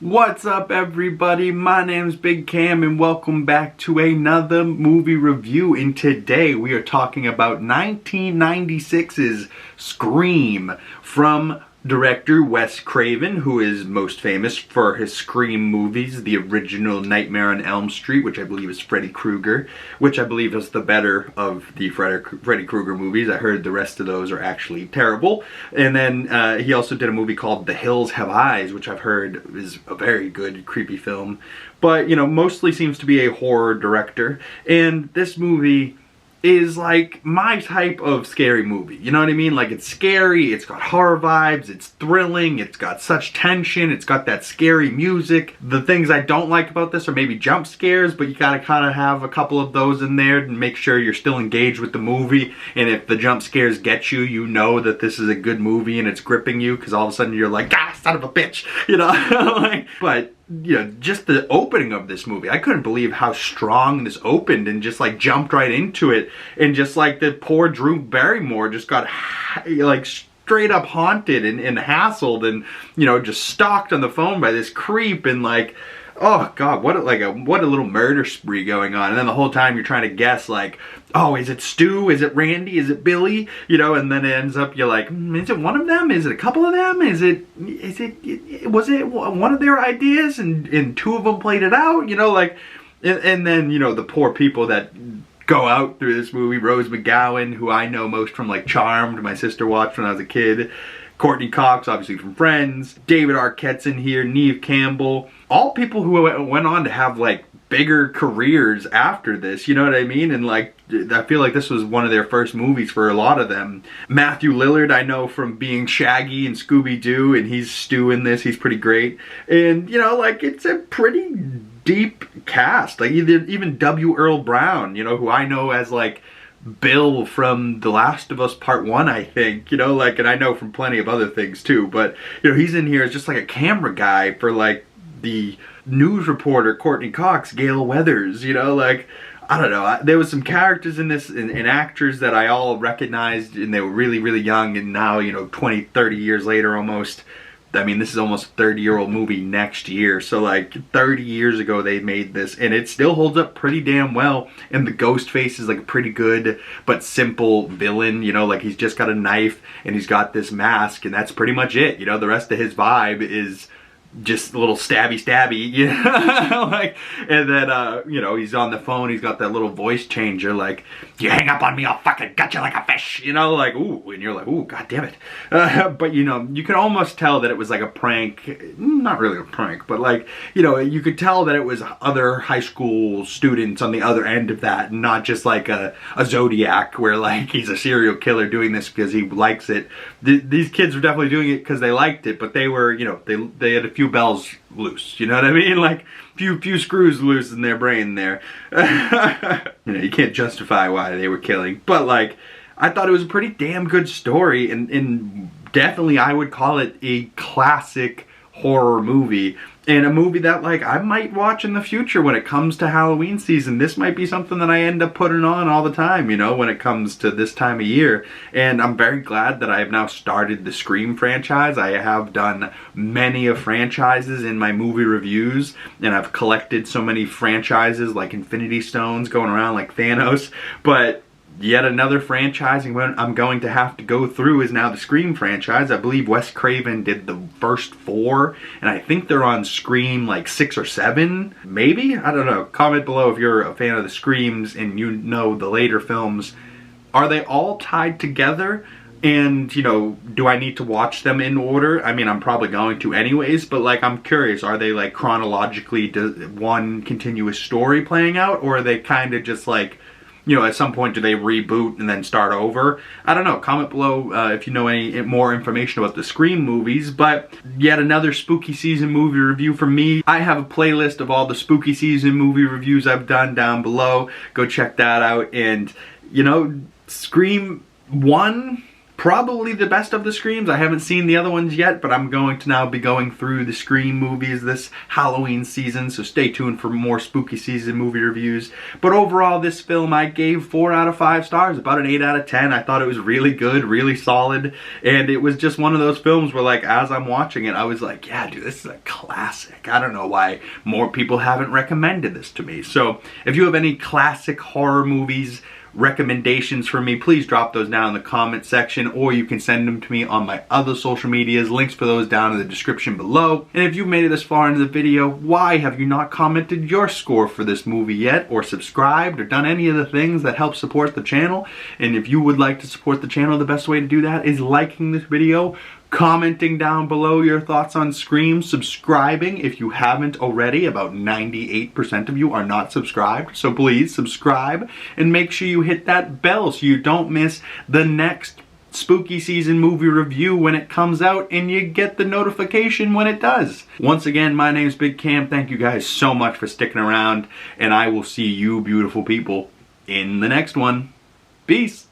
What's up, everybody? My name's Big Cam and welcome back to another movie review. And today we are talking about 1996's Scream from director Wes Craven, who is most famous for his Scream movies, the original Nightmare on Elm Street, which I believe is Freddy Krueger, which I believe is the better of the Freddy Krueger movies. I heard the rest of those are actually terrible. And then he also did a movie called The Hills Have Eyes, which I've heard is a very good, creepy film. But, you know, mostly seems to be a horror director. And this movie is like my type of scary movie, you know what I mean? Like, it's scary, it's got horror vibes, it's thrilling, it's got such tension, it's got that scary music. The things I don't like about this are maybe jump scares, but you gotta kind of have a couple of those in there to make sure you're still engaged with the movie. And if the jump scares get you, you know that this is a good movie and it's gripping you, because all of a sudden you're like, ah, son of a bitch, you know? Like, but you know, just the opening of this movie, I couldn't believe how strong this opened and just like jumped right into it. And just like the poor Drew Barrymore just got like straight up haunted and hassled and, you know, just stalked on the phone by this creep. And like, oh god, what a little murder spree going on. And then the whole time you're trying to guess, like, oh, is it Stu? Is it Randy? Is it Billy? You know, and then it ends up, you're like, is it one of them? Is it a couple of them? Was it one of their ideas and two of them played it out? You know, like, and then, you know, the poor people that go out through this movie, Rose McGowan, who I know most from like Charmed, my sister watched when I was a kid. Courtney Cox, obviously from Friends. David Arquette's in here, Neve Campbell. All people who went on to have like bigger careers after this, you know what I mean? And like, I feel like this was one of their first movies for a lot of them. Matthew Lillard, I know from being Shaggy in Scooby-Doo, and he's Stu in this, he's pretty great. And you know, like, it's a pretty deep cast. Like even W. Earl Brown, you know, who I know as like Bill from The Last of Us Part 1, I think, you know, like, and I know from plenty of other things too, but, you know, he's in here as just like a camera guy for like the news reporter Courtney Cox, Gale Weathers, you know, like, I don't know, there was some characters in this and actors that I all recognized, and they were really, really young, and now, you know, 20, 30 years later almost, I mean, this is almost a 30-year-old movie next year. So like 30 years ago they made this, and it still holds up pretty damn well. And the ghost face is like a pretty good but simple villain, you know, like he's just got a knife and he's got this mask, and that's pretty much it. You know, the rest of his vibe is just a little stabby, you know, like, and then, you know, he's on the phone, he's got that little voice changer, like, you hang up on me, I'll fucking gut you like a fish, you know, like, ooh, and you're like, ooh, god damn it. But, you know, you can almost tell that it was like a prank, not really a prank, but like, you know, you could tell that it was other high school students on the other end of that, not just like a Zodiac, where like, he's a serial killer doing this because he likes it. These kids were definitely doing it because they liked it, but they were, you know, they had a few bells loose, you know what I mean? Like, few screws loose in their brain there. You know, you can't justify why they were killing, but like, I thought it was a pretty damn good story, and definitely I would call it a classic horror movie, and a movie that like I might watch in the future when it comes to Halloween season. This might be something that I end up putting on all the time, you know, when it comes to this time of year. And I'm very glad that I have now started the Scream franchise. I have done many of franchises in my movie reviews, and I've collected so many franchises like Infinity Stones going around like Thanos, but yet another franchise I'm going to have to go through is now the Scream franchise. I believe Wes Craven did the first 4, and I think they're on Scream like 6 or 7, maybe? I don't know. Comment below if you're a fan of the Screams and you know the later films. Are they all tied together? And, you know, do I need to watch them in order? I mean, I'm probably going to anyways, but like, I'm curious, are they like chronologically one continuous story playing out, or are they kind of just like, you know, at some point do they reboot and then start over? I don't know. Comment below if you know any more information about the Scream movies. But yet another spooky season movie review from me. I have a playlist of all the spooky season movie reviews I've done down below. Go check that out. And, you know, Scream 1, probably the best of the Screams. I haven't seen the other ones yet, but I'm going to now be going through the Scream movies this Halloween season, so stay tuned for more spooky season movie reviews. But overall, this film I gave 4 out of 5 stars, about an 8 out of 10. I thought it was really good, really solid, and it was just one of those films where, like, as I'm watching it, I was like, yeah, dude, this is a classic. I don't know why more people haven't recommended this to me. So if you have any classic horror movies recommendations for me, please drop those down in the comment section, or you can send them to me on my other social medias. Links for those down in the description below. And if you've made it this far into the video, why have you not commented your score for this movie yet, or subscribed, or done any of the things that help support the channel? And if you would like to support the channel, the best way to do that is liking this video, commenting down below your thoughts on Scream, subscribing if you haven't already. About 98% of you are not subscribed, so please subscribe and make sure you hit that bell so you don't miss the next spooky season movie review when it comes out, and you get the notification when it does. Once again, my name's Big Cam. Thank you guys so much for sticking around, and I will see you beautiful people in the next one. Peace.